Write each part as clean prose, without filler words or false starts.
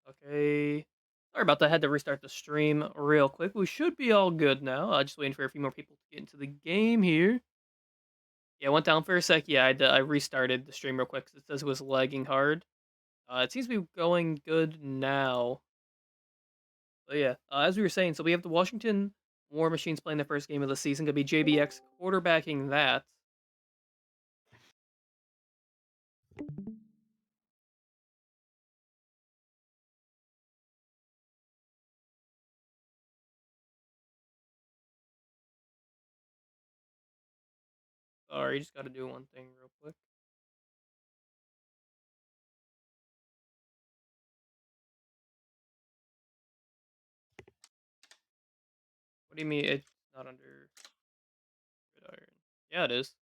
Okay. Sorry about that. I had to restart the stream real quick. We should be all good now. Just waiting for a few more people to get into the game here. Yeah, went down for a sec. Yeah, I restarted the stream real quick 'cause it says it was lagging hard. It seems to be going good now. But yeah, as we were saying, so we have the Washington War Machines playing the first game of the season. Gonna be JBX quarterbacking that. Sorry, just got to do one thing real quick. What do you mean it's not under gridiron? Yeah, it is.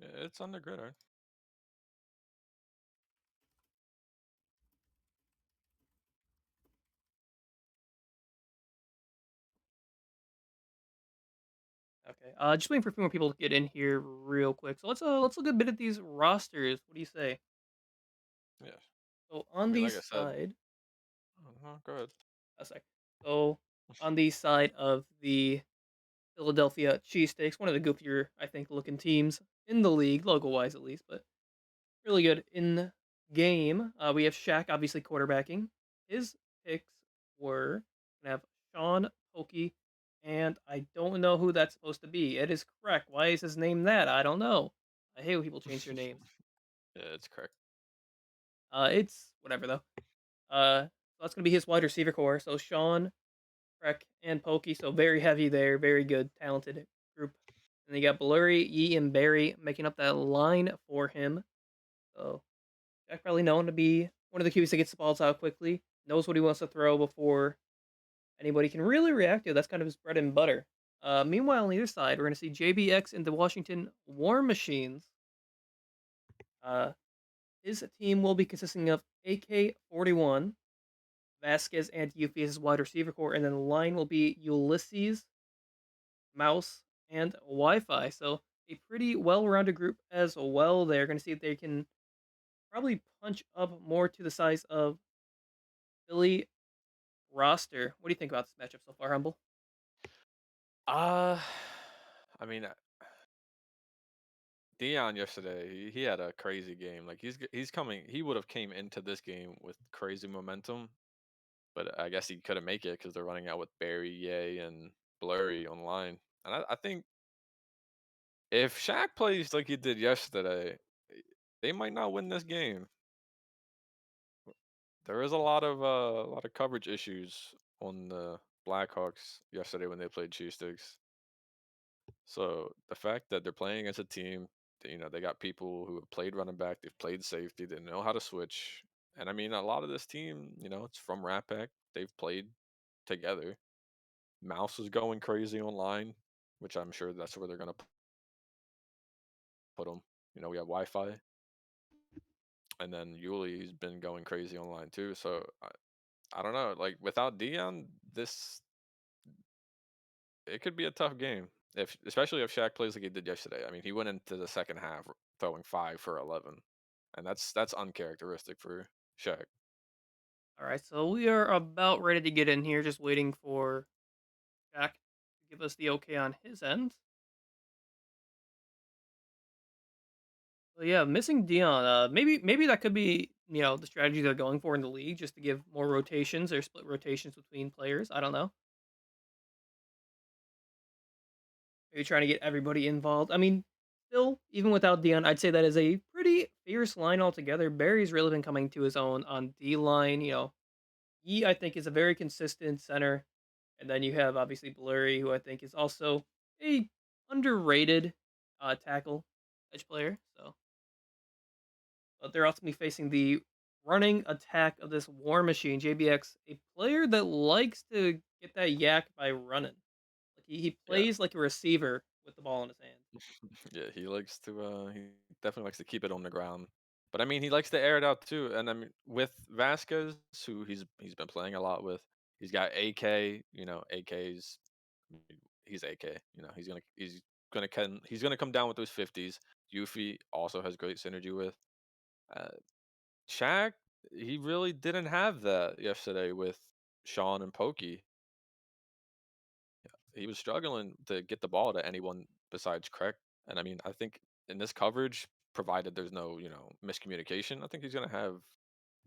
Yeah, it's on the gridiron. Okay. Just waiting for a few more people to get in here real quick. So let's look a bit at these rosters. What do you say? Yeah. So I on mean, the like I said, side, go ahead. sorry. So on the side of the Philadelphia Cheesesteaks, one of the goofier, I think, looking teams in the league, logo wise at least, but really good in game. We have Shaq obviously quarterbacking. His picks were gonna have Sean Pokey, and I don't know who that's supposed to be. It is correct. Why is his name that? I don't know. I hate when people change their names. Yeah, it's correct. It's whatever though. So that's gonna be his wide receiver core. So Sean, Freck, and Pokey. So very heavy there. Very good, talented group. And you got Blurry, Yee, and Barry making up that line for him. So Jack probably known to be one of the QBs that gets the balls out quickly, knows what he wants to throw before anybody can really react to it. That's kind of his bread and butter. Meanwhile, on the other side, we're going to see JBX and the Washington War Machines. Uh, his team will be consisting of AK-41, Vasquez, and Yuffie as his wide receiver core, and then the line will be Ulysses, Mouse, and Wi-Fi. So a pretty well-rounded group as well. They're going to see if they can probably punch up more to the size of Philly roster. What do you think about this matchup so far, Humble? Uh, I mean, Dion yesterday, he had a crazy game. Like he's coming. He would have came into this game with crazy momentum, but I guess he couldn't make it because they're running out with Barry, Ye, and Blurry online. And I think if Shaq plays like he did yesterday, they might not win this game. There is a lot of coverage issues on the Blackhawks yesterday when they played Cheesesteaks. So the fact that they're playing against a team, they got people who have played running back, they've played safety, they know how to switch. And I mean, a lot of this team, it's from Rat Pack. They've played together. Mouse is going crazy online, which I'm sure that's where they're gonna put him. We have Wi-Fi, and then Yuli's been going crazy online too. So I don't know. Like without Dion, this it could be a tough game. If especially if Shaq plays like he did yesterday. I mean, he went into the second half throwing 5 for 11, and that's uncharacteristic for Shaq. All right, so we are about ready to get in here, just waiting for Jack to give us the okay on his end. So yeah, missing Dion. Maybe that could be the strategy they're going for in the league, just to give more rotations or split rotations between players. I don't know. Maybe trying to get everybody involved. I mean, still, even without Dion, I'd say that is a pretty fierce line altogether. Barry's really been coming to his own on D line. He I think is a very consistent center, and then you have obviously Blurry, who I think is also a underrated tackle edge player. So, but they're also going to be facing the running attack of this War Machine JBX, a player that likes to get that yak by running. Like he Yeah, plays like a receiver with the ball in his hand. yeah, he definitely likes to keep it on the ground. But I mean, he likes to air it out too. And I mean, with Vasquez, who he's been playing a lot with, he's got AK. AK's he's AK. He's gonna come down with those 50s. Yuffie also has great synergy with. Uh, Shaq. he really didn't have that yesterday with Sean and Pokey. He was struggling to get the ball to anyone besides Craig. And I mean, I think in this coverage, provided there's no, miscommunication, I think he's gonna have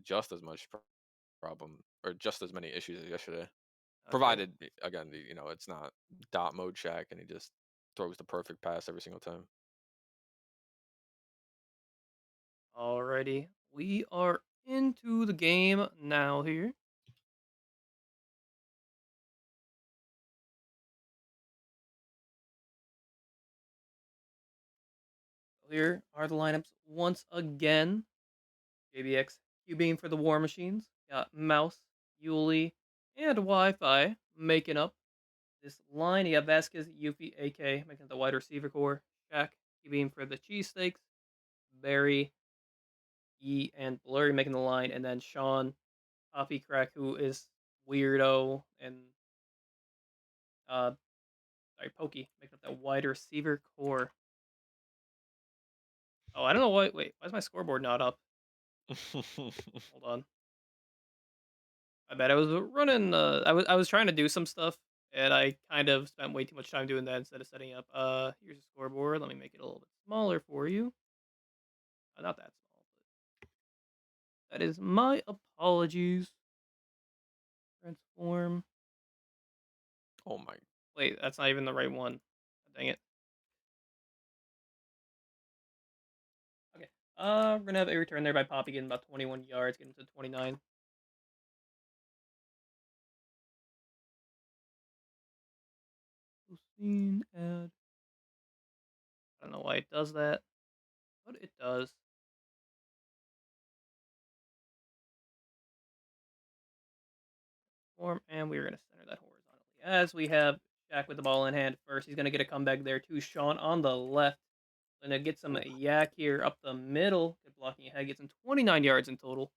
just as much problem or just as many issues as yesterday. Okay. Provided again, it's not dot mode Shaq and he just throws the perfect pass every single time. Alrighty. We are into the game now here. So here are the lineups once again. JBX QBing for the War Machines. Got Mouse, Yuli, and Wi-Fi making up this line. You got Vasquez, Yuffie, AK making up the wide receiver core. Shaq QBing for the Cheesesteaks. Barry, E, and Blurry making the line. And then Sean, Coffee Crack, who is weirdo, and uh, sorry, Pokey making up that wide receiver core. Oh, I don't know why. Wait, why is my scoreboard not up? Hold on. I bet I was running. I was trying to do some stuff, and I kind of spent way too much time doing that instead of setting up. Here's a scoreboard. Let me make it a little bit smaller for you. Not that small, but that is my apologies. Transform. Oh my. Wait, that's not even the right one. Dang it. Okay. We're gonna have a return there by Poppy getting about 21 yards, getting to 29. Scene add. I don't know why it does that, but it does. And we're going to center that horizontally. As we have Shaq with the ball in hand first, he's going to get a comeback there to Sean on the left. Going to get some Oof. yak here up the middle. Good blocking ahead. Gets him 29 yards in total.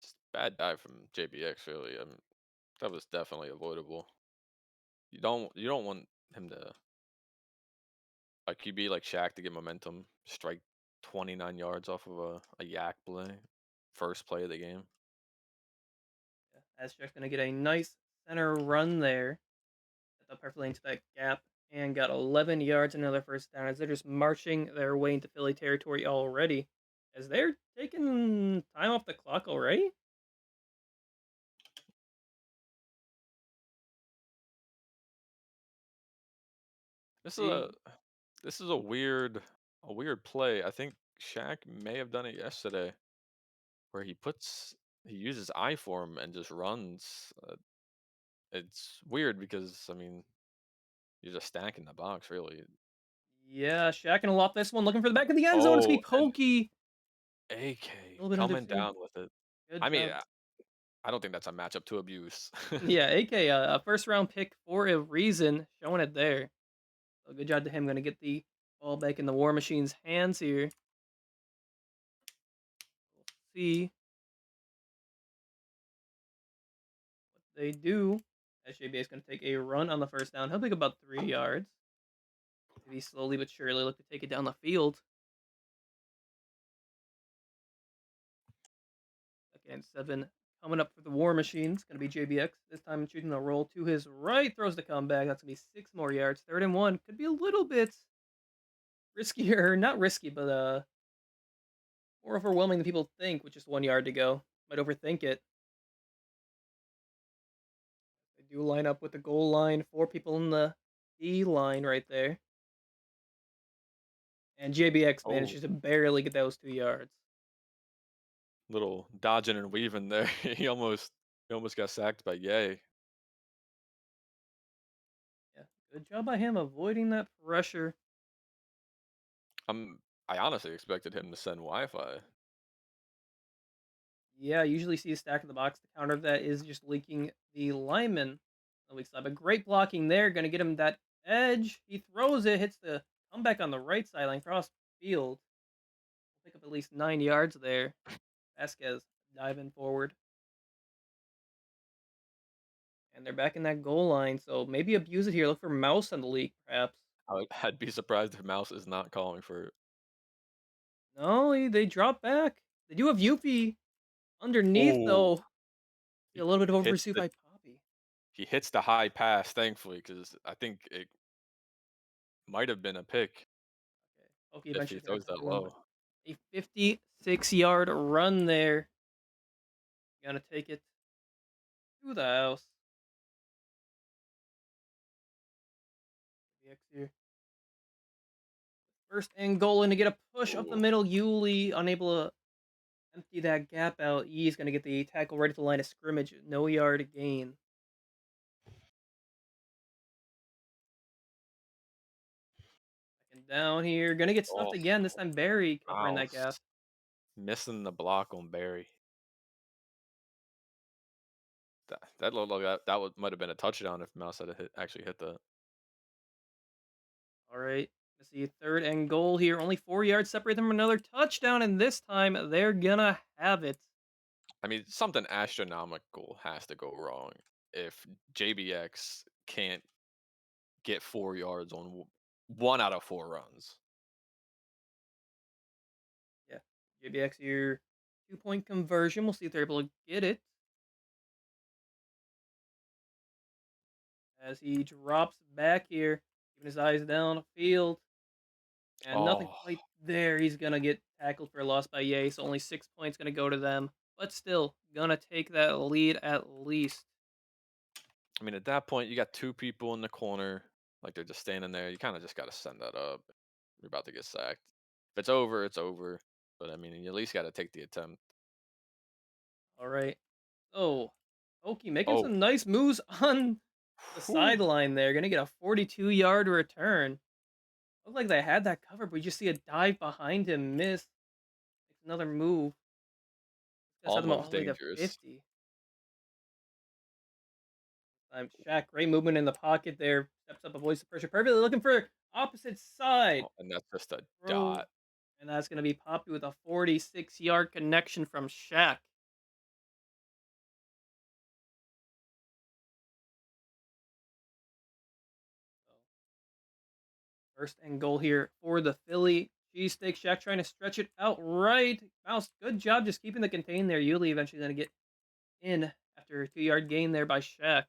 Just bad dive from JBX really. I mean, that was definitely avoidable. You don't want him to like QB like Shaq to get momentum, strike 29 yards off of a yak play, first play of the game. Yeah, as Shaq's going to get a nice center run there. Set up perfectly into that gap. And got 11 yards, another first down. As they're just marching their way into Philly territory already. As they're taking time off the clock already. This is a See, this is a weird play. I think Shaq may have done it yesterday where he uses I form and just runs. It's weird because I mean you're just stacking the box really. yeah, Shaq gonna lop this one, looking for the back of the end zone. It's gonna Oh, be and Pokey. A AK little bit coming underthrew. down with it. Good I mean, job. I don't think that's a matchup to abuse. Yeah, AK, a first round pick for a reason, showing it there. So good job to him. Gonna get the ball back in the War Machine's hands here. We'll see what they do. SJB is gonna take a run on the first down. He'll pick about 3 yards. Maybe slowly but surely look to take it down the field. Second and 7 coming up for the War Machine. It's going to be JBX. This time shooting a roll to his right. Throws the comeback. That's going to be 6 more yards. Third and 1. Could be a little bit riskier. Not risky, but more overwhelming than people think with just 1 yard to go. Might overthink it. They do line up with the goal line. 4 people in the D line right there. And JBX Oh, manages to barely get those 2 yards. little dodging and weaving there. He almost got sacked by Yay. Yeah, good job by him avoiding that pressure. I honestly expected him to send Wi-Fi. Yeah, I usually see a stack in the box. The counter of that is just leaking the lineman on the weak side. But great blocking there. Going to get him that edge. He throws it, hits the comeback on the right sideline, cross field. Pick up at least 9 yards there. Vasquez diving forward. And they're back in that goal line. So maybe abuse it here. Look for Mouse on the leak, perhaps. I'd be surprised if Mouse is not calling for it. No, they drop back. They do have Yuffie underneath, Oh, though. See he a little bit of hits overpursuit the by Poppy. he hits the high pass, thankfully, because I think it might have been a pick Okay. Oki if he eventually is gonna throws come that through him, but low. a 56-yard run there. Gonna take it to the house. BX here. First and goal, and to get a push up the Oh, middle. Yuli unable to empty that gap out. He's gonna get the tackle right at the line of scrimmage. No yard gain. Second down here. Gonna get stuffed oh, again. This time Barry covering that gap. mouse. Missing the block on Barry. That looked like that would might have been a touchdown if Mouse had actually hit that. All right. Let's see. Third and goal here. Only 4 yards separate them from another touchdown, and this time they're gonna have it. I mean, something astronomical has to go wrong if JBX can't get 4 yards on 1 out of 4 runs. Yeah. JBX here. 2-point conversion. We'll see if they're able to get it as he drops back here, keeping his eyes downfield. And nothing Oh, quite there. He's gonna get tackled for a loss by Yay, so only 6 points gonna go to them. But still, gonna take that lead at least. I mean, at that point, you got two people in the corner, like they're just standing there. You kind of just got to send that up. You're about to get sacked. If it's over, it's over. But I mean, you at least got to take the attempt. All right. Oh, Oki making Oh, some nice moves on the whew. sideline there. Gonna get a 42-yard return. Looked like they had that covered, but we just see a dive behind him miss. Makes another move. Gonna set them up all Almost the way to dangerous. 50. Shaq, great movement in the pocket there. Steps up, avoids the pressure perfectly. Looking for opposite side. Oh, and that's just a Throw. dot. And that's going to be Poppy with a 46-yard connection from Shaq. So first and goal here for the Philly cheesesteak. Shaq trying to stretch it out right. Mouse, good job just keeping the contain there. Yuli eventually going to get in after a 2-yard gain there by Shaq.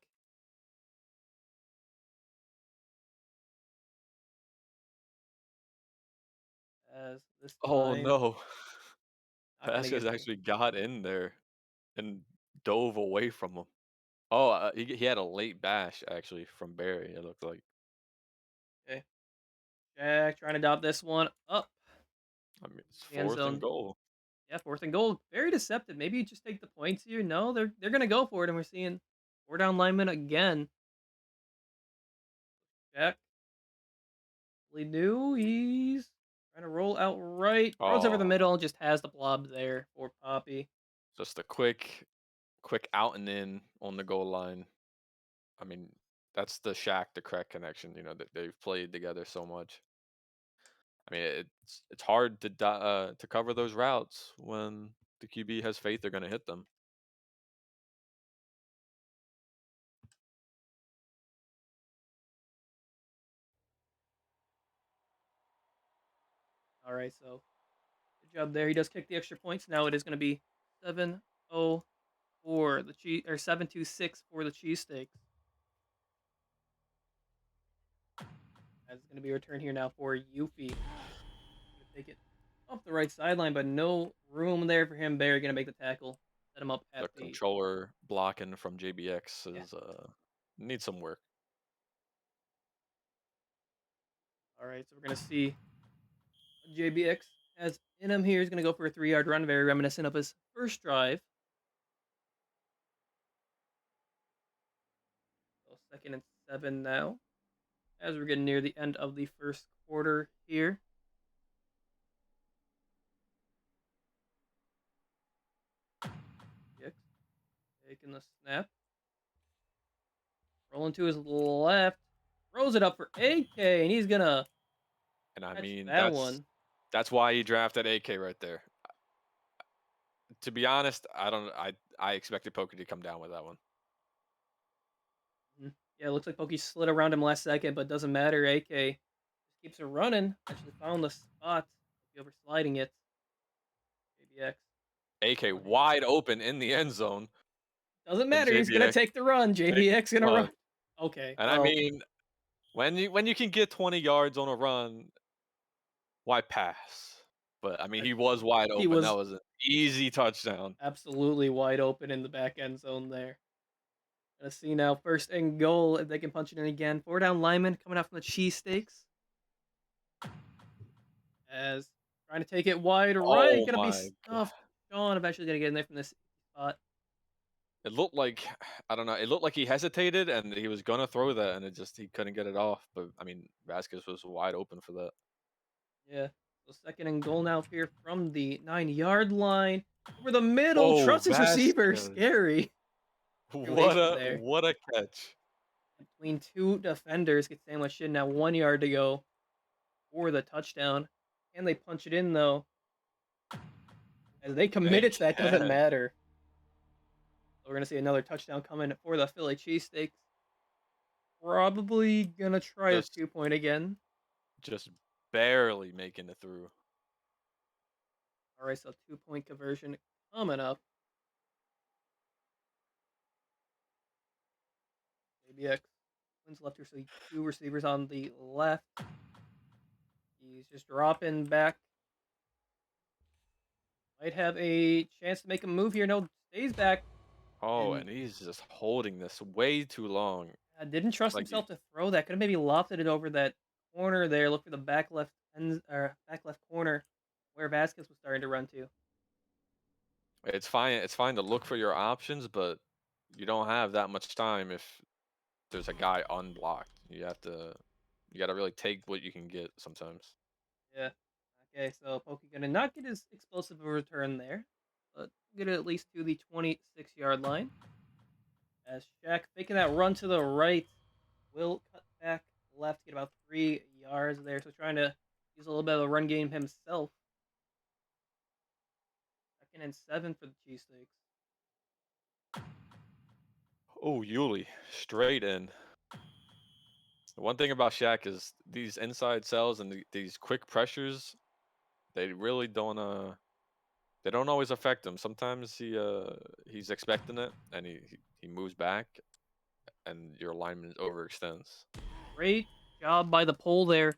As this Oh time, no. not going to Vasquez get there. actually got in there and dove away from him. Oh, he had a late bash actually from Barry. It looked like. Okay. Shaq trying to dot this one up I mean, it's the end fourth and zone. goal. Yeah, fourth and goal. Very deceptive. Maybe you just take the points here. No, they're gonna go for it, and we're seeing four down linemen again. Jack Lee knew he's trying to roll out right. Throws over the Oh, middle and just has the blob there for Poppy. just a quick out and in on the goal line. I mean, that's the Shaq to Crack connection. You know that they've played together so much. I mean, it's hard to cover those routes when the QB has faith they're going to hit them. All right, so good job there. He does kick the extra points. Now it is going to be 7-0 for the cheese, or 7-6 for the cheesesteaks. As it's going to be a return here now for Yuffie. Gonna take it off the right sideline, but no room there for him. Barry gonna make the tackle, set him up The at the controller blocking from JBX yeah. is needs some work. All right, so we're gonna see what JBX has in him here. He's gonna go for a 3-yard run, very reminiscent of his first drive. So 2nd and 7 now, as we're getting near the end of the first quarter here. JBX taking the snap, rolling to his left, throws it up for AK, and he's gonna And I catch mean, that one. that's why he drafted AK right there. To be honest, I don't. I expected Poker to come down with that one. Mhm. Yeah, it looks like Pokey slid around him last second, but doesn't matter. AK just keeps it running. Actually found the spot. Over sliding it. JBX. AK One hand. wide open in the end zone, Doesn't and matter. He's gonna JBX take the run. takes JBX the gonna run. run. Okay. And I Well, mean, when you can get 20 yards on a run, why pass? But I mean, that's he true. was wide He open. That was was an easy touchdown. absolutely wide open in the back end zone there. Let's see now. First and goal. If they can punch it in again. Four down lineman coming out from the cheesesteaks. As trying to take it wide right. Oh Gonna be my stuffed. Sean eventually gonna get in there from this spot. It looked like I don't know. It looked like he hesitated and he was gonna throw that, and he couldn't get it off. But I mean, Vasquez was wide open for that. Yeah. So second and goal now here from the 9-yard line. Over the middle. Oh, Trusts his receiver. Vasquez! Scary. Formation there. What a catch! Between two defenders. Get sandwiched in. Now 1 yard to go for the touchdown. Can they punch it in though? As they They committed to that doesn't can matter. So we're gonna see another touchdown coming for the Philly cheesesteaks. Probably gonna try the just 2 point again. just barely making it through. All right, so 2 point conversion coming up. ABX wins left here, so two receivers on the left. He's just dropping back. Might have a chance to make a move here. No, stays back Oh, and and he's just holding this way too long. didn't trust Like he, himself to throw that. Could have maybe lofted it over that corner there. Look for the back left end or back left corner where Vasquez was starting to run to. it's fine. It's fine to look for your options, but you don't have that much time if there's a guy unblocked. You gotta really take what you can get sometimes. Yeah. Okay, so Pokey gonna not get his explosive return there, but get it at least to the 26-yard line. As Shaq making that run to the right, will cut back left, get about 3 yards there. So trying to use a little bit of the run game himself. Second and 7 for the cheesesteaks. Oh, Yuli, straight in. The one thing about Shaq is these inside cells and these quick pressures, they really they don't always affect him. Sometimes he's expecting it and he moves back and your lineman overextends. Great job by the pole there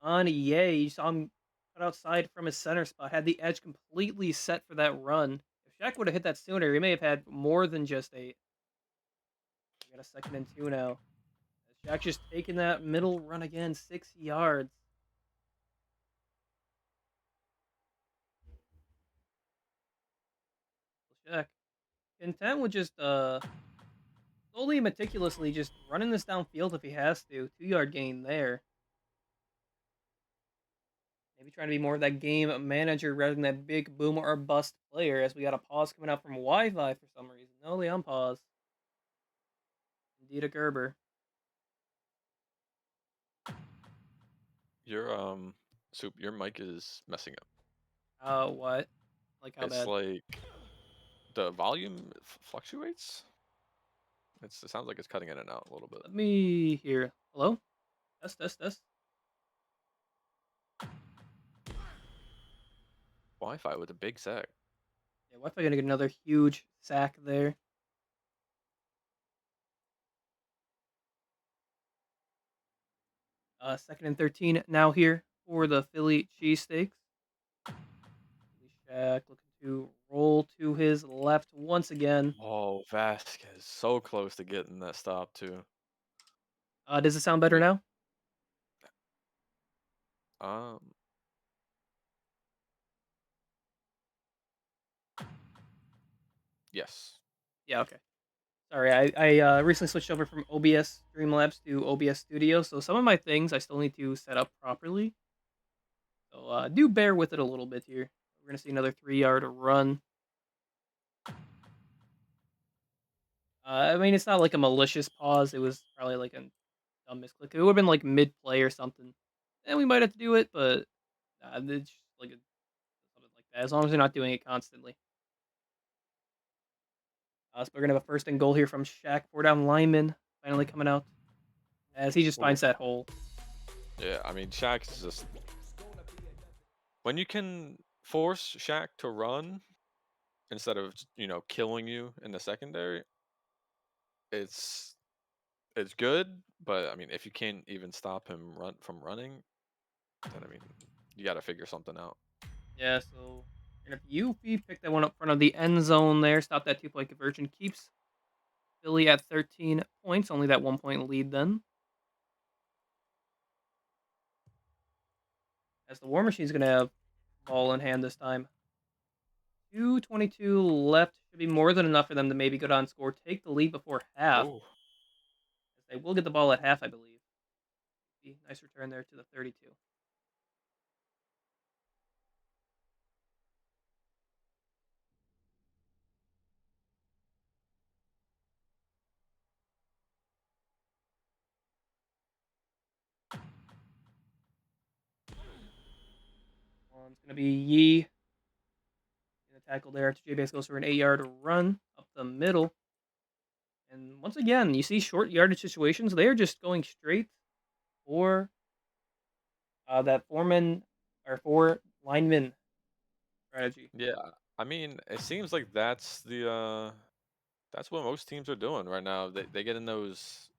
on Ye. You saw him cut outside from his center spot, had the edge completely set for that run. If Shaq would have hit that sooner, he may have had more than just 8. We got a second and 2 now. Shaq just taking that middle run again, 6 yards. Shaq content with just slowly, meticulously just running this downfield if he has to. 2 yard gain there. Maybe trying to be more of that game manager rather than that big boom or bust player. As we got a pause coming out from Wi-Fi for some reason. Only on pause. Indeed, a Gerber. Your soup, your mic is messing up. What? Like how It's bad? like the volume fluctuates. It sounds like it's cutting in and out a little bit. Let me hear. Hello? Test, test, test. Wi-Fi with a big sack. Yeah, Wi-Fi gonna get another huge sack there. Second and 13 now here for the Philly cheesesteaks. Shaq looking to roll to his left once again. Oh, Vasquez, so close to getting that stop too. Does it sound better You, now? um, yes. Yeah, okay. Sorry, I recently switched over from OBS Streamlabs to OBS Studio, so some of my things I still need to set up properly. So do bear with it a little bit here. We're gonna see another 3 yard run. I mean, it's not like a malicious pause. It was probably like a dumb misclick. It would have been like mid play or something, and we might have to do it, but it's just like something like that. As long as you're not doing it constantly. So we're gonna have a first and goal here from Shaq. 4 down lineman finally coming out as he just Well, finds that hole. yeah, I mean, Shaq is just when you can force Shaq to run instead of killing you in the secondary, it's it's good. But I mean, if you can't even stop him running, then I mean, you got to figure something out. Yeah, so and if Yuffie picked that one up front of the end zone there, stop that 2-point conversion, keeps Philly at 13 points, only that 1-point lead then. As the War Machine's gonna have ball in hand this time. 2:22 left should be more than enough for them to maybe go down and score, take the lead before half. Oh, As they will get the ball at half, I believe. Nice return there to the 32. It's gonna be Yee in the tackle there after J-Base goes for an 8-yard run up the middle. And once again, you see short yardage situations, they are just going straight for that foreman or four lineman strategy. yeah. I mean, it seems like that's what most teams are doing right now. They get in those,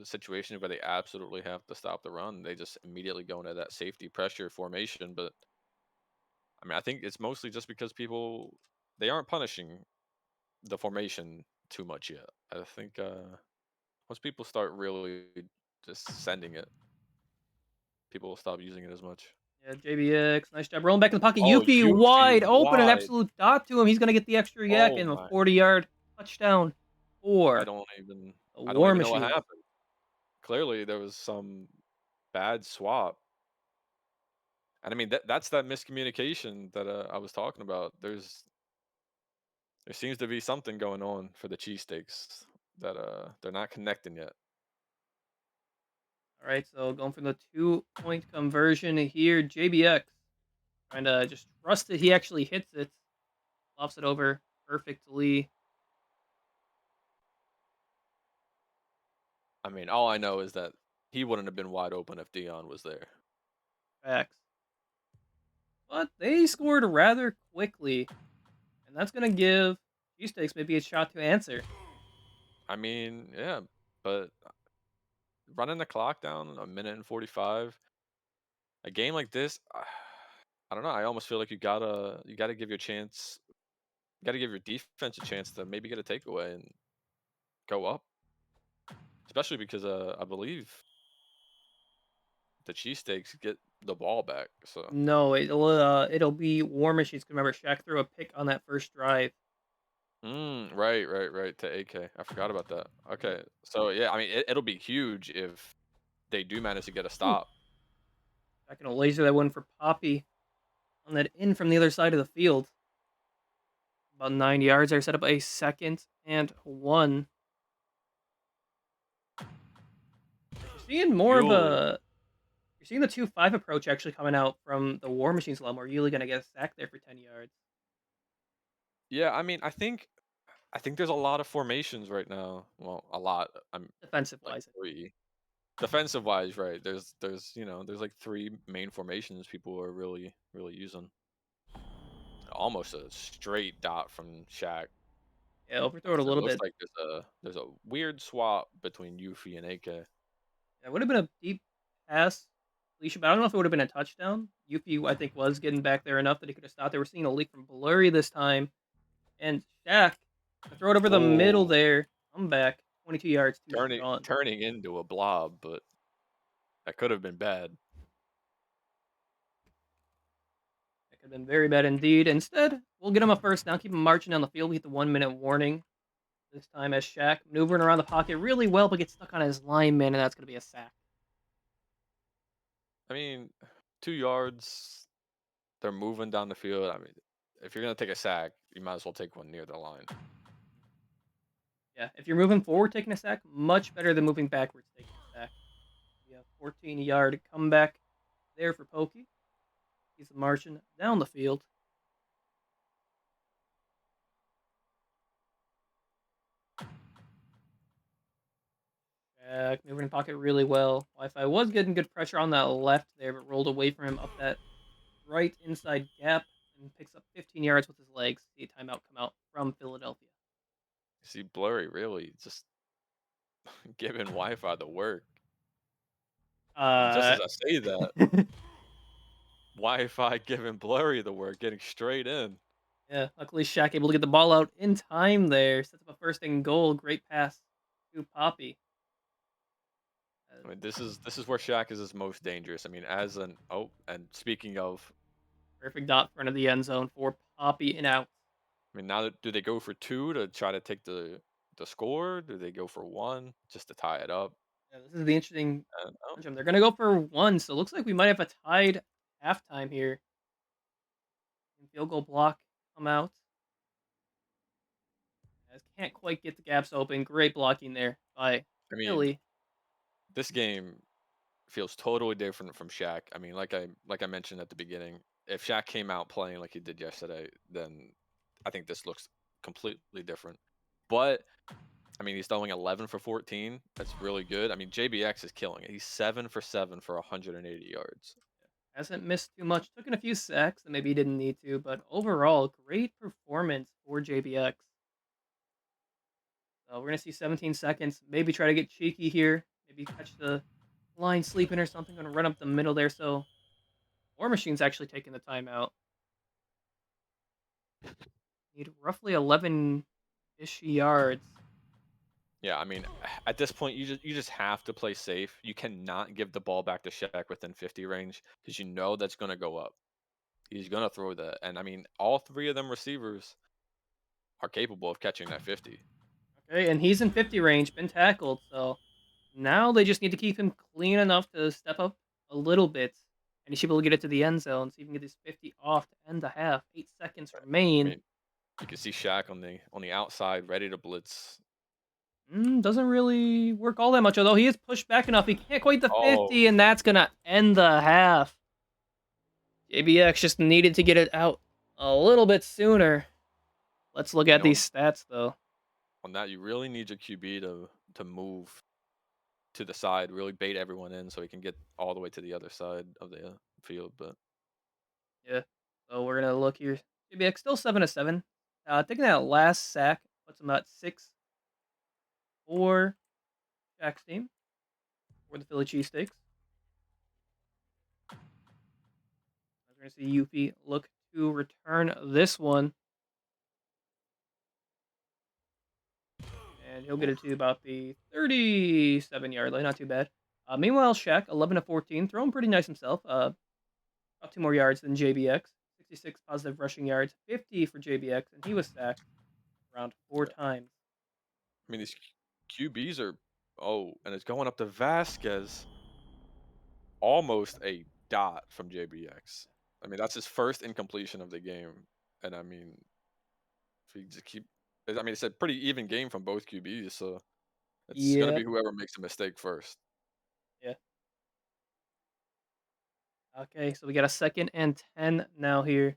situations where they absolutely have to stop the run. They just immediately go into that safety pressure formation. But I mean, I think it's mostly just because people they aren't punishing the formation too much yet. I think once people start really just sending it, people will stop using it as much. Yeah, JBX, nice job rolling back in the pocket. Oh, Yuffie Yuffie wide open, an wide. absolute dot to him. He's going to get the extra yak Oh and a my! 40-yard touchdown I for don't even the I don't War even know what Machines. happened. Clearly, there was some bad swap. And I mean that's that miscommunication that I was talking about. There seems to be something going on for the cheesesteaks that they're not connecting yet. All right, so going for the 2-point conversion here. JBX trying to just trust it. He actually hits it, lofts it over perfectly. I mean, all I know is that he wouldn't have been wide open if Dion was there. Facts. But they scored rather quickly, and that's going to give Cheesesteaks maybe a shot to answer. I mean, yeah, but running the clock down a minute and 45, a game like this, I don't know. I almost feel like you gotta give your chance, gotta give your defense a chance to maybe get a takeaway and go up, especially because I believe the cheesesteaks get the ball back. So, No, it'll be War Machines. Remember, Shaq threw a pick on that first drive. right, right, right. To AK, I forgot about that. Yep. Okay, so yeah, I mean, it'll be huge if they do manage to get a Ooh, stop. Shaq gonna laser that one for Poppy on that in from the other side of the field. About 9 yards there, set up a 2nd and 1. As you're seeing more of Yuli. a you're seeing the 2-5 approach actually coming out from the War Machines a lot more. You're gonna get a sack there for 10 yards. Yeah, I mean, I think there's a lot of formations right now. Well, a lot. I'm Defensive like wise. three. Defensive wise, right? There's like three main formations people are really using. Almost a straight dot from Shaq. Yeah, overthrow Like it I a said, it little looks bit. like there's a weird swap between Yuffie and AK. It would have been a deep pass, Alicia, but I don't know if it would have been a touchdown. Yuffie, I think, was getting back there enough that he could have stopped. They were seeing a leak from Blurry this time. And Shaq, gonna throw it over the middle Oh, there. I'm back. 22 yards to turning Sean. turning into a blob, but that could have been bad. That could have been very bad indeed. Instead, we'll get him a first down, keep him marching down the field. We get the 1-minute warning this time as Shaq maneuvering around the pocket really well, but gets stuck on his lineman, and that's going to be a sack. I mean, 2 yards. They're moving down the field. I mean, if you're gonna take a sack, you might as well take one near the line. Yeah, if you're moving forward taking a sack, much better than moving backwards taking a sack. Yeah, 14-yard comeback there for Pokey. He's marching down the field. Moving in pocket really well. Wi-Fi was getting good pressure on that left there, but rolled away from him up that right inside gap. and picks up 15 yards with his legs. See a timeout come out from Philadelphia. See, Blurry really just giving Wi-Fi the work. And just Uh, as I say that, Wi-Fi giving Blurry the work, getting straight in. yeah, luckily Shaq able to get the ball out in time there. Sets up a first and goal. Great pass to Poppy. I mean, this is where Shaq is his most dangerous. I mean, as an and speaking of, Perfect dot front of the end zone for Poppy and out. I mean, now that do they go for two to try to take the score? Do they go for one just to tie it up? Yeah, this is the interesting Oh, conundrum. They're gonna go for one, so it looks like we might have a tied halftime here. And field goal block come out. As can't quite get the gaps open. Great blocking there by I mean, Philly. this game feels totally different from Shaq. I mean, like I mentioned at the beginning, if Shaq came out playing like he did yesterday, then I think this looks completely different. But I mean, he's throwing 11 for 14. That's really good. I mean, JBX is killing it. He's 7 for 7 for 180 yards. Hasn't missed too much. Took in a few sacks that maybe he didn't need to, but overall, great performance for JBX. So we're gonna see 17 seconds. Maybe try to get cheeky here. Maybe catch the line sleeping or something. Gonna run up the middle there. So War Machine's actually taking the timeout. Need roughly 11-ish yards. Yeah, I mean, at this point, you just have to play safe. You cannot give the ball back to Shaq within 50 range because you know that's going to go up. He's going to throw that, and I mean, all three of them receivers are capable of catching that 50. Okay, and he's in 50 range, been tackled. So now they just need to keep him clean enough to step up a little bit, and he should be able to get it to the end zone so he can get his 50 off to end the half. 8 seconds I remain. mean, you can see Shaq on the outside, ready to blitz. Doesn't really work all that much, although he is pushed back enough. He can't quite the Oh, 50, and that's gonna end the half. JBX just needed to get it out a little bit sooner. Let's look you at know, these stats though. on that, you really need your QB to move to the side, really bait everyone in so he can get all the way to the other side of the field. But Yeah. So we're gonna look here. JBX still 7-7. Taking that last sack puts him at 6 for Shaq's team for the Philly cheesesteaks. We're gonna see Yuffie look to return this one, and he'll get it oof, to about the 37-yard line. Not too bad. Meanwhile, Shaq 11 to 14, throwing pretty nice himself. About 2 more yards than JBX. 66 positive rushing yards, 50 for JBX, and he was sacked around 4 yeah. times. I mean, these QBs are and it's going up to Vasquez, almost a dot from JBX. I mean, that's his first incompletion of the game, and I mean, if he just keep, I mean, it's a pretty even game from both QBs, so it's gonna Yeah, be whoever makes a mistake first. yeah. Okay, so we got a 2nd and 10 now here.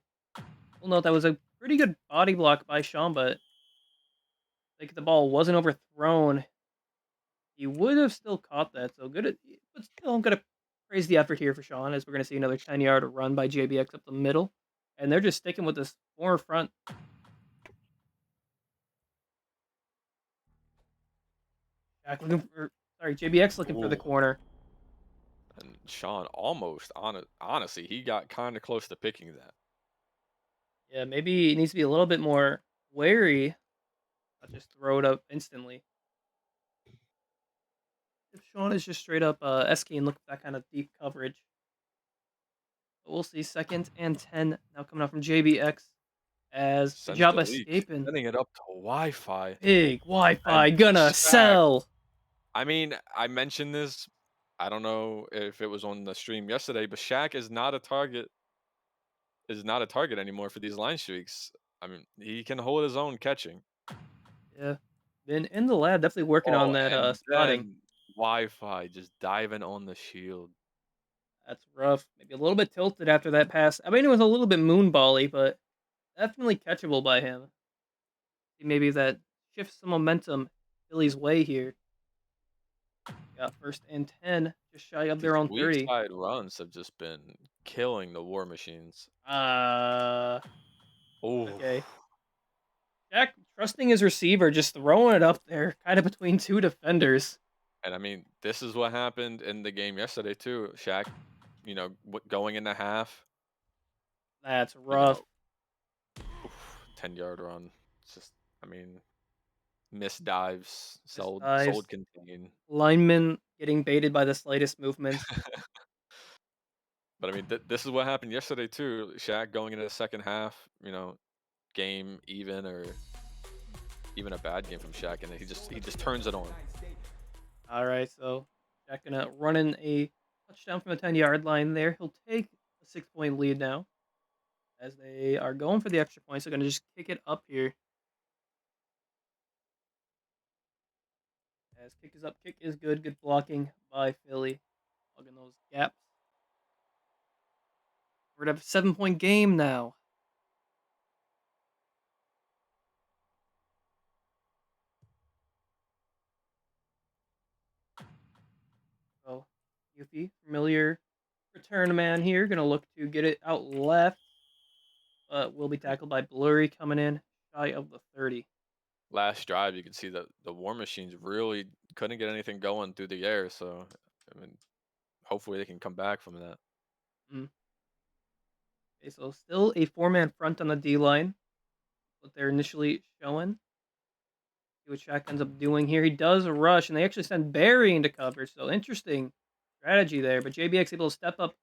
We'll note that was a pretty good body block by Sean, but like the ball wasn't overthrown. He would have still caught that, so good. But still, I'm gonna praise the effort here for Sean, as we're gonna see another 10-yard run by JBX up the middle, and they're just sticking with this forefront. Jack looking for, sorry, JBX looking for the Ooh, corner. and Sean almost honestly, he got kind of close to picking that. Yeah, maybe he needs to be a little bit more wary. Not just throw it up instantly. If Sean is just straight up SK and look for that kind of deep coverage. But we'll see. 2nd and 10 now coming up from JBX as good Sends job the leak, escaping. sending it up to Wi-Fi, Big Wi-Fi and gonna Shaq. sell. I mean, I mentioned this. I don't know if it was on the stream yesterday, but Shaq is not a target anymore for these line streaks. I mean, he can hold his own catching. Yeah. Been in the lab, definitely working on Oh, that and spotting. then Wi-Fi just diving on the shield. That's rough. Maybe a little bit tilted after that pass. I mean, it was a little bit moonbally, but definitely catchable by him. Maybe that shifts some momentum Philly's way here. Got first and 10, just shy of These their own weak 30. side runs have just been killing the War Machines. Uh, Oh, okay. Jack trusting his receiver, just throwing it up there, kind of between two defenders. and I mean, this is what happened in the game yesterday too. Shaq, going into half, That's you rough. know, 10-yard run. It's just, I mean, missed dives, Missed sold dives. contain. Linemen getting baited by the slightest movements. But I mean, this is what happened yesterday too. Shaq going into the second half, game even or even a bad game from Shaq, and he just turns it on. All right, so Jack gonna run in a touchdown from the 10-yard line there. He'll take a 6-point lead now as they are going for the extra points. They're gonna just kick it up here. As kick is up, kick is good. Good blocking by Philly. Plugging those gaps. We're gonna have a 7-point game now. So, Yuffie, familiar return man here, gonna look to get it out left, but will be tackled by Blurry coming in shy of the 30. Last drive, you could see that the War Machines really couldn't get anything going through the air. So, I mean, hopefully they can come back from that. Mm. Okay, so still a four-man front on the D line, what they're initially showing. See what Shaq ends up doing here. He does a rush, and they actually send Barry into coverage. So interesting strategy there. But JBX able to step up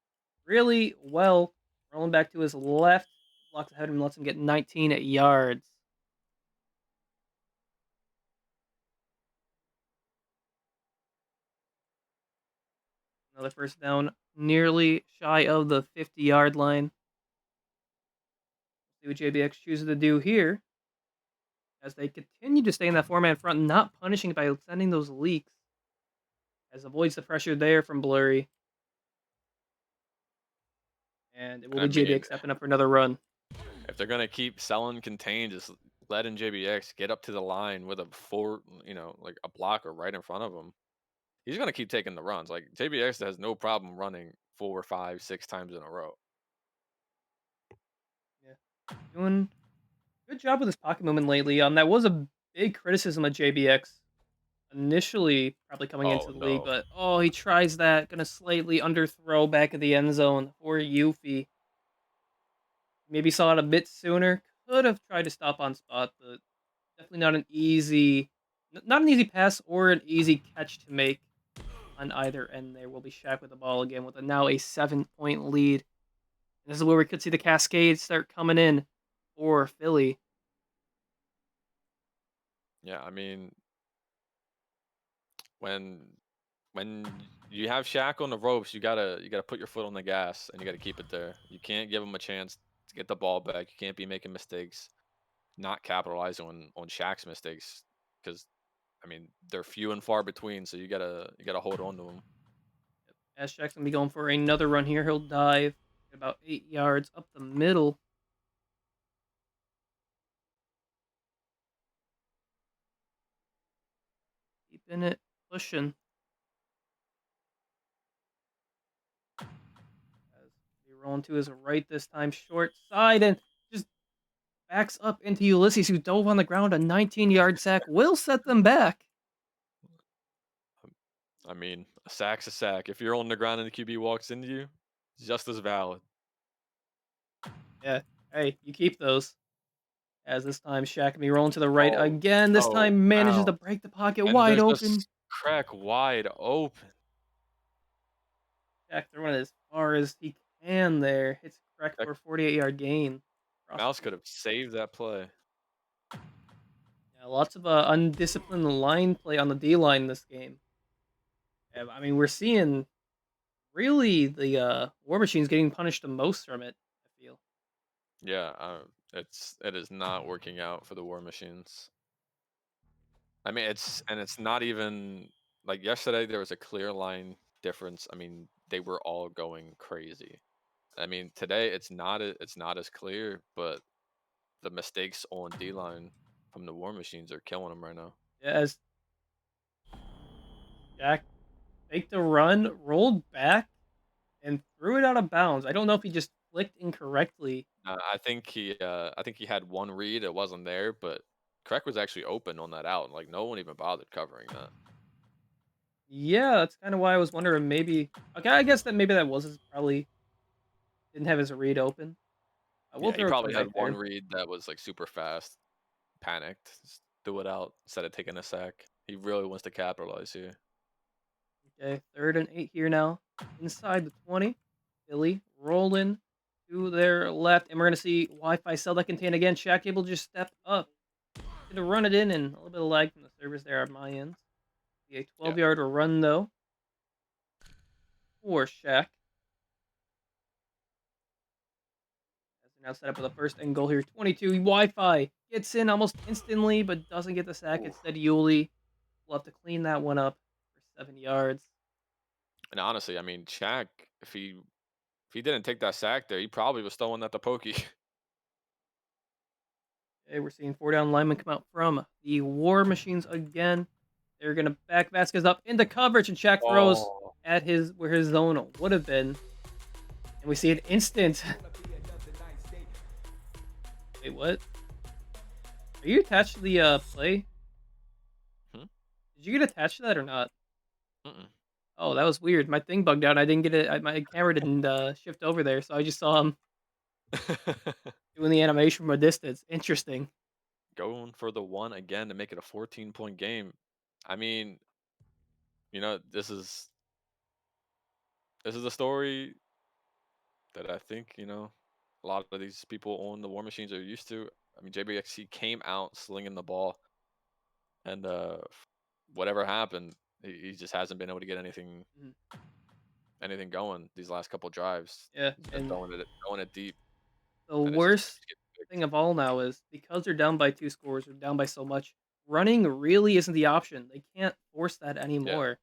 really well, rolling back to his left, blocks ahead of him, lets him get 19 yards. Another first down, nearly shy of the 50-yard line. See what JBX chooses to do here as they continue to stay in that four-man front, not punishing it by sending those leaks, as avoids the pressure there from Blurry. And it will I be mean, JBX stepping up for another run. if they're gonna keep selling contain, just letting JBX get up to the line with like a blocker right in front of him. He's gonna keep taking the runs. Like JBX has no problem running 4, 5, 6 times in a row. Yeah, doing good job with his pocket movement lately. That was a big criticism of JBX initially, probably coming Oh into the league, no, but he tries that, gonna slightly underthrow back of the end zone for Yuffie. Maybe saw it a bit sooner. Could have tried to stop on spot, but definitely not an easy, not an easy pass or an easy catch to make on either end. There will be Shaq with the ball again with now a 7-point lead. This is where we could see the cascades start coming in for Philly. yeah. I mean, when you have Shaq on the ropes, you gotta put your foot on the gas and you gotta keep it there. You can't give him a chance to get the ball back. You can't be making mistakes, not capitalizing on Shaq's mistakes because I mean they're few and far between. So you gotta hold on to him. As Shaq's gonna be going for another run here. He'll dive about 8 yards up the middle, keeping it pushing. As he rolling to his right this time, short side, and just backs up into Ulysses, who dove on the ground. A 19-yard sack will set them back. I mean, a sack's a sack. If you're on the ground and the QB walks into you, it's just as valid. Yeah, hey, you keep those. As this time Shaq can be rolling to the right Oh again. This no, time manages to wow. break the pocket And wide there's open. just crack wide open. Shaq throwing it as far as he can there. Hits correct That for a 48-yard gain across Mouse the could field. have saved that play. Yeah, lots of undisciplined line play on the D line this game. Yeah, I mean, we're seeing really the War Machine's getting punished the most from it. I feel. Yeah, it is not working out for the War Machines. I mean, it's not even like yesterday there was a clear line difference. I mean, they were all going crazy. I mean, today it's not as clear, but the mistakes on D line from the War Machines are killing them right now. Yeah, as Shaq faked a run, rolled back, and threw it out of bounds. I don't know if he just flicked incorrectly. I think he had one read, it wasn't there, but Craig was actually open on that out, like, no one even bothered covering that. Yeah, that's kinda why I was wondering maybe okay, I guess that maybe that was his probably didn't have his read open. We'll Yeah, he throw a probably had comeback one there. read that was, like, super fast, panicked, just threw it out instead of taking a sack. He really wants to capitalize here. Okay, 3rd and 8 here now. Inside the 20. Philly rolling to their left, and we're gonna see Wi-Fi sell that contain again. Shaq able to just step up. Gonna run it in, and a little bit of lag from the service there on my end. Be a Yeah, 12-yard run though for Shaq. As they're now set up with a first and goal here. 22 Wi-Fi gets in almost instantly, but doesn't get the sack. ooh, Instead, Yuli will have to clean that one up for 7 yards. and honestly, I mean, Shaq, if he didn't take that sack there, he probably was throwing at the pokey. Okay, we're seeing 4 down linemen come out from the War Machines again. They're gonna back Vasquez up into coverage, and Shaq throws Oh. at his where his zone would have been, and we see an instant. Wait, what? Are you attached to the play? Hmm? Did you get attached to that or not? Mm-mm. Oh, that was weird. My thing bugged out. I didn't get it. My camera didn't shift over there, so I just saw him doing the animation from a distance. Interesting. Going for the one again to make it a 14-point game. I mean, this is a story that I think, a lot of these people on the War Machines are used to. I mean, JBXC came out slinging the ball, and whatever happened, he just hasn't been able to get Mhm. anything going these last couple drives. Yeah, He's been and throwing it deep, the and it's just worst it's getting thing picked. of all now is because they're down by 2 scores or down by so much, running really isn't the option. They can't force that Yeah, anymore.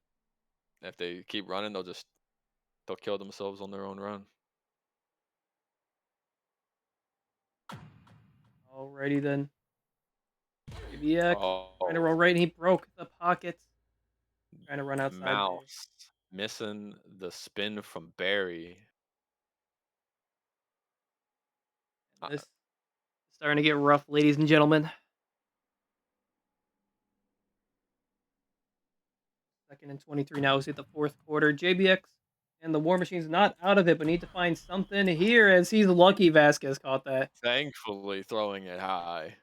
if they keep running, they'll kill themselves on their own run. Alrighty then. ABX trying to Oh, roll right, and he broke the pocket. Trying to run outside there. Mouse missing the spin from Barry. And Uh, this is starting to get rough, ladies and gentlemen. 2nd and 23 now is at the 4th quarter. JBX and the War Machine's not out of it, but need to find something here as he's lucky Vasquez caught that. Thankfully, throwing it high.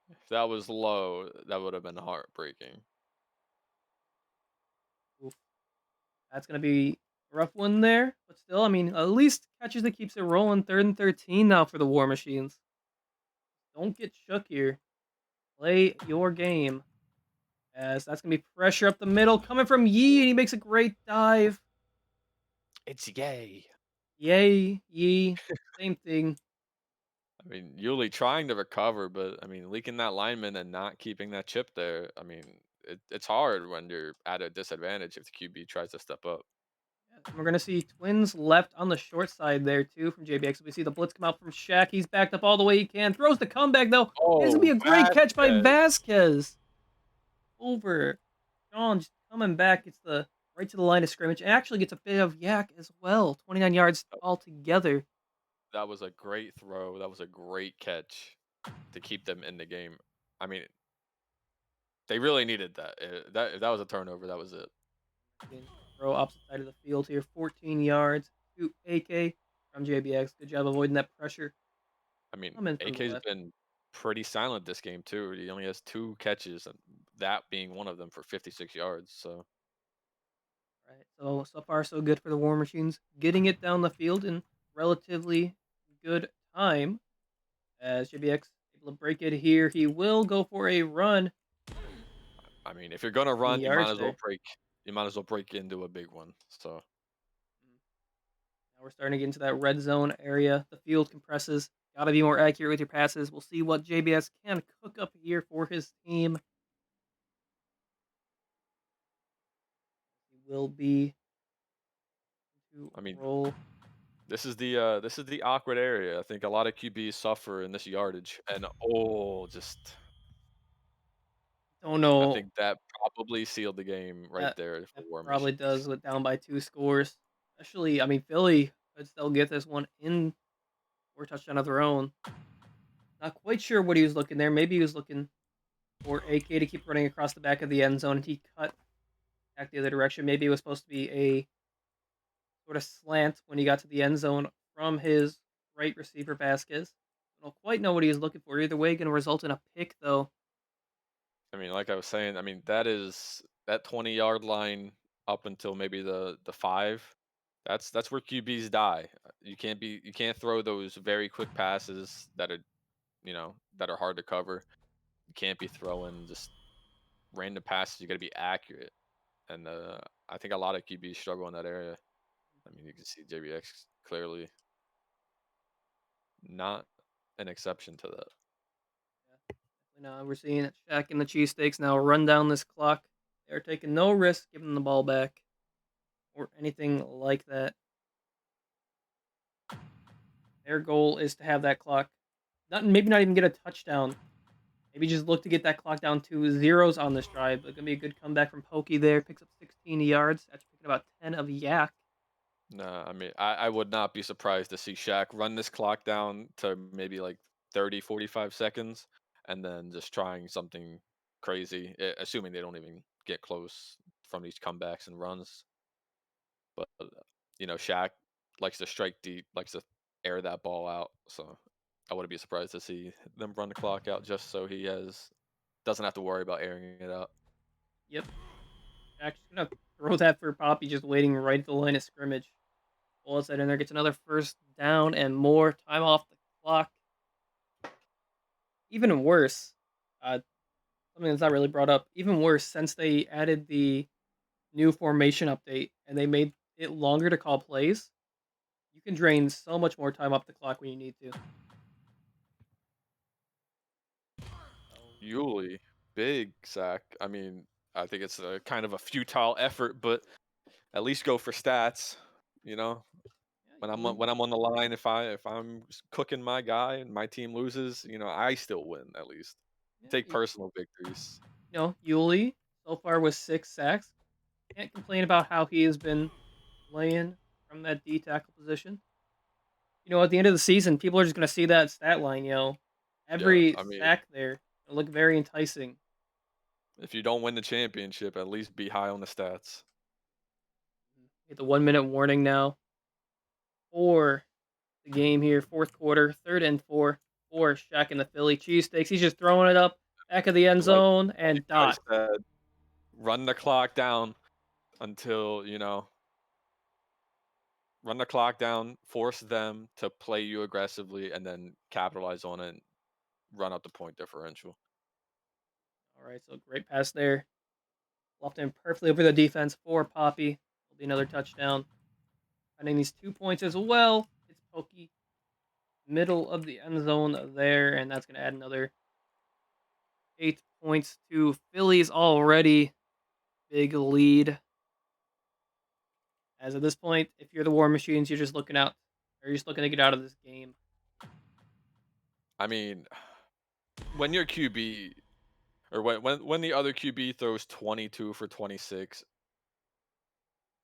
If that was low, that would have been heartbreaking. Oof, that's going to be a rough one there. But still, I mean, at least catches that keeps it rolling. 3rd and 13 now for the War Machines. Don't get shook here. Play your game. As that's going to be pressure up the middle coming from Yee, and he makes a great dive. It's yay. Yay, Yee. Same thing. I mean, Yuli trying to recover, but I mean, leaking that lineman and not keeping that chip there. I mean, it's hard when you're at a disadvantage if the QB tries to step up. And we're gonna see twins left on the short side there too from JBX. We see the blitz come out from Shaq. He's backed up all the way he can. Throws the comeback though. And it's gonna be Oh, a great catch by Vasquez. Vasquez over Sean just coming back. Gets the right to the line of scrimmage and actually gets a bit of yak as well. 29 yards altogether. That was a great throw. That was a great catch to keep them in the game. I mean, they really needed that. If that was a turnover, that was it. Again, throw opposite side of the field here. 14 yards to AK from JBX. Good job avoiding that pressure I mean, coming from the AK's left. been pretty silent this game too. He only has 2 catches, and that being one of them for 56 yards. So, Right. So far so good for the War Machines. Getting it down the field in relatively good time. As JBX able to break it here, he will go for a run. I mean, if you're gonna 20 run, yards there. you might as well break into a big one. So, Mm. Now we're starting to get into that red zone area. The field compresses. Got to be more accurate with your passes. We'll see what JBS can cook up here for his team. He will be to I mean, roll. this is the awkward area. I think a lot of QBs suffer in this yardage, and oh, just Don't I know. think that probably sealed the game right That there for that War probably Machine. does with down by 2 scores. Especially, I mean, Philly could still get this one in or touchdown of their own. Not quite sure what he was looking there. Maybe he was looking for AK to keep running across the back of the end zone, and he cut back the other direction. Maybe it was supposed to be a sort of slant when he got to the end zone from his right receiver Vasquez. I don't quite know what he was looking for. Either way, going to result in a pick, though. I mean, like I was saying, I mean, that 20-yard line up until maybe the 5. That's where QBs die. You can't throw those very quick passes that are, that are hard to cover. You can't be throwing just random passes. You got to be accurate. And I think a lot of QBs struggle in that area. I mean, you can see JBX clearly not an exception to that. Yeah, definitely not. We're seeing it. Shaq and the cheesesteaks now run down this clock. They're taking no risk giving the ball back or anything like that. Their goal is to have that clock, maybe not even get a touchdown. Maybe just look to get that clock down to zeros on this drive. But gonna be a good comeback from Pokey there. Picks up 16 yards after picking about 10 of Yak. Nah, I mean, I would not be surprised to see Shaq run this clock down to maybe like 30, 45 seconds and then just trying something crazy, assuming they don't even get close from these comebacks and runs. But, Shaq likes to strike deep, likes to air that ball out. So I wouldn't be surprised to see them run the clock out just so he doesn't have to worry about airing it out. Yep. Shaq's gonna throw that for Poppy, just waiting right at the line of scrimmage. Bullets that in there, gets another first down and more time off the clock. Even worse, uh, something that's not really brought up. Even worse, since they added the new formation update and they made it longer to call plays, you can drain so much more time off the clock when you need to. So, Yuli, big sack. I mean, I think it's a kind of a futile effort, but at least go for stats. You know, yeah, Yuli. when I'm on the line, if I'm cooking my guy and my team loses, I still win at least. Yeah, Take personal victories. Yuli so far with 6 sacks. Can't complain about how he has been playing from that D tackle position. At the end of the season, people are just gonna see that stat line. Yeah, Every I mean, sack there will look very enticing. if you don't win the championship, at least be high on the stats. Get the 1 minute warning now for the game here, fourth quarter, 3rd and 4 for Shaq and the Philly cheesesteaks. He's just throwing it up back of the end Like zone like and I dot. said, run the clock down until run the clock down, force them to play you aggressively, and then capitalize on it and run up the point differential. All right, so great pass there. Lofted him perfectly over the defense for Poppy. Will be another touchdown. Finding these 2 points as well. It's Pokey middle of the end zone there, and that's going to add another 8 points to Philly's already big lead. As at this point, if you're the War Machines, you're just looking out, or you're just looking to get out of this game. I mean, when your QB or when the other QB throws 22 for 26,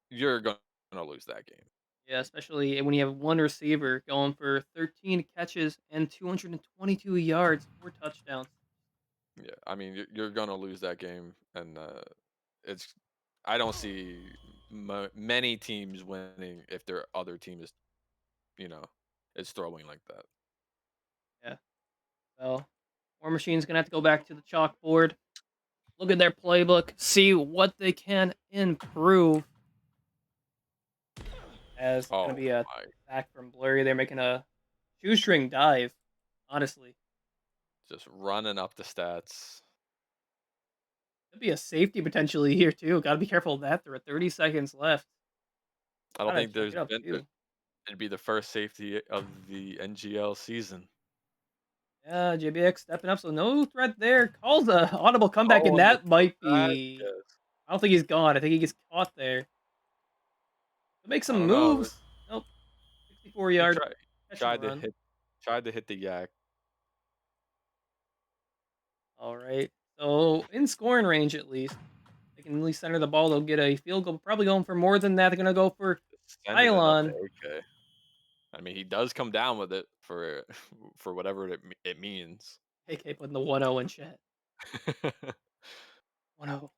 you're gonna lose that game. Yeah, especially when you have one receiver going for 13 catches and 222 yards, 4 touchdowns. Yeah, I mean, you're gonna lose that game, and it's I don't see many teams winning if their other team you know is throwing like that. Yeah, so War Machine's gonna have to go back to the chalkboard, look at their playbook, see what they can improve. As it's gonna Oh be a my, sack from Blurry. They're making a shoestring dive. Honestly, just running up the stats. could be a safety potentially here too. Got to be careful of that. There are 30 seconds left. I don't Gotta think check there's it up been too. it'd be the first safety of the NGL season. Yeah, JBX stepping up, so no threat there. Calls a audible comeback, and Calling the that might comeback, be. yes. I don't think he's gone. I think he gets caught there. To make I some don't know. moves. Nope. 64 He yard tried catch and tried run. to hit the yak. All right. So in scoring range, at least they can at least center the ball. They'll get a field goal. Probably going for more than that. They're gonna go for Sending it up to pylon. 8K. I mean, he does come down with it for for whatever it means. AK putting the 1-0 in chat. 1-0.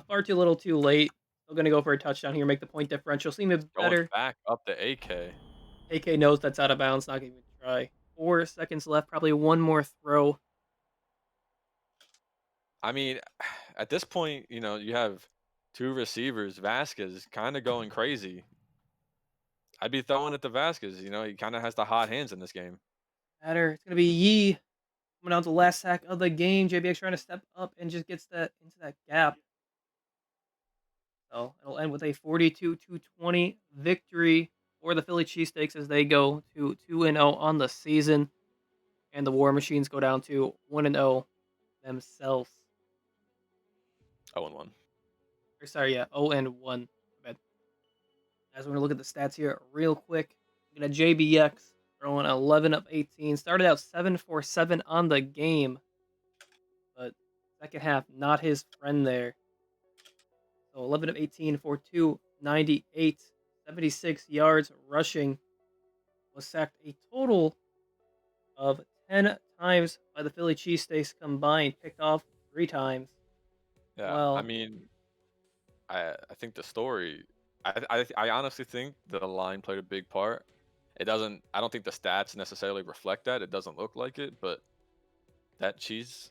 Far too little, too late. Still gonna go for a touchdown here. Make the point differential seem a bit Going better. back up to 8K. AK knows that's out of bounds. Not gonna even try. 4 seconds left. Probably one more throw. I mean, at this point, you have two receivers, Vasquez kind of going crazy. I'd be throwing it to Vasquez. He kind of has the hot hands in this game. Matter. It's gonna be Yee coming down to the last sack of the game. JBX trying to step up and just gets that into that gap. So it'll end with a 42-20 victory for the Philly Cheesesteaks as they go to 2-0 on the season, and the War Machines go down to 1-0 themselves. 0-1. Or sorry, yeah, 0-1. My bad. As we're gonna look at the stats here real quick, looking at JBX throwing 11 of 18. Started out 7 for 7 on the game, but second half not his friend there. So 11 of 18 for 298, 76 yards rushing. Was sacked a total of 10 times by the Philly Cheesesteaks combined. Picked off 3 times. Yeah, I Well, mean, I think the story. I honestly think the line played a big part. It doesn't. I don't think the stats necessarily reflect that. It doesn't look like it, but that cheese,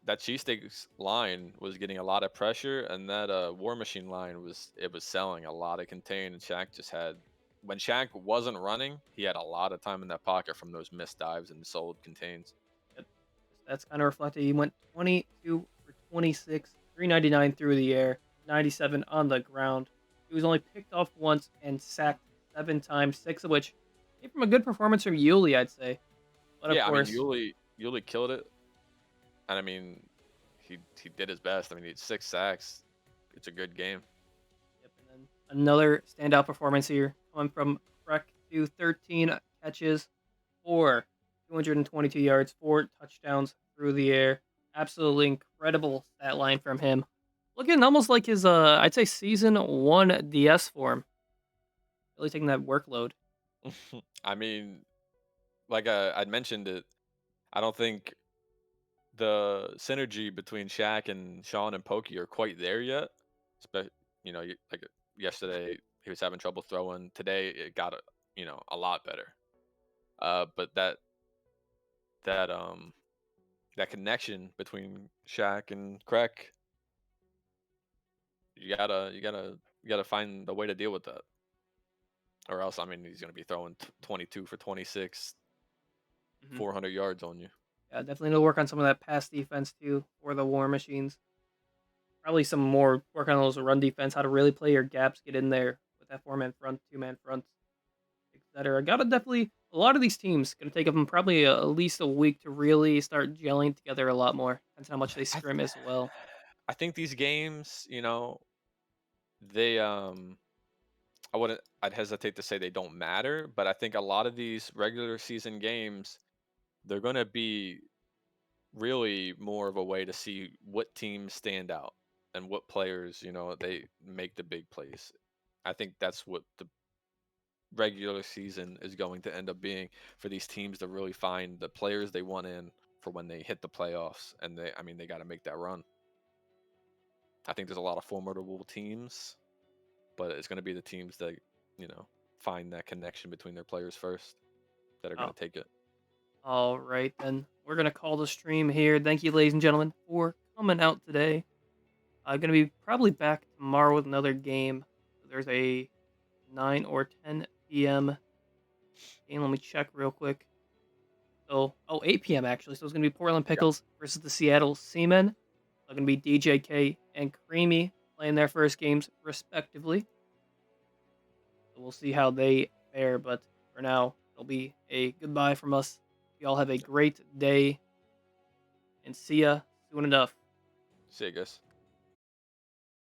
that cheesesteaks line was getting a lot of pressure, and that War Machine line was selling a lot of contain. And Shaq just had when Shaq wasn't running, he had a lot of time in that pocket from those missed dives and sold contains. yep, that's kind of reflected. He went 22 for 26, 399 through the air, 97 on the ground. He was only picked off once and sacked 7 times, 6 of which came from a good performance from Yuli, I'd say. But of Yeah, I mean course, Yuli killed it, and I mean he did his best. I mean he had 6 sacks. It's a good game. yep, and then another standout performance here coming from Freck to 13 catches for 222 yards, 4 touchdowns through the air. Absolutely incredible stat line from him. Looking almost like his, I'd say season one DS form. Really taking that workload. I mean, like I'd mentioned it. I don't think the synergy between Shaq and Sean and Pokey are quite there yet. Spe- like yesterday he was having trouble throwing. Today it got a lot better. But that that connection between Shaq and Crack, you gotta find a way to deal with that, or else I mean he's gonna be throwing 22 for 26, Hmm. 400 yards on you. Yeah, definitely need to work on some of that pass defense too for the War Machines. Probably some more work on those run defense, how to really play your gaps, get in there with that 4-man front, 2-man front, etc. Gotta definitely, a lot of these teams gonna take them probably at least a week to really start gelling together a lot more. Depends on how much they I scrim as well. I think these games, they I'd hesitate to say they don't matter, but I think a lot of these regular season games, they're going to be really more of a way to see what teams stand out and what players, they make the big plays. I think that's what the regular season is going to end up being for these teams to really find the players they want in for when they hit the playoffs and I mean they got to make that run. I think there's a lot of formidable teams, but it's going to be the teams that, you know, find that connection between their players first that are going Oh, to take it. all right then. We're gonna call the stream here. Thank you, ladies and gentlemen, for coming out today. I'm gonna be probably back tomorrow with another game. There's a 9 or 10 p.m. game. Let me check real quick. So, 8 p.m. actually. So it's gonna be Portland Yeah. Pickles versus the Seattle Seamen. It's gonna be DJK and Creamy playing their first games respectively. So we'll see how they fare. But for now, it'll be a goodbye from us. Y'all have a great day and see ya soon enough. See you guys.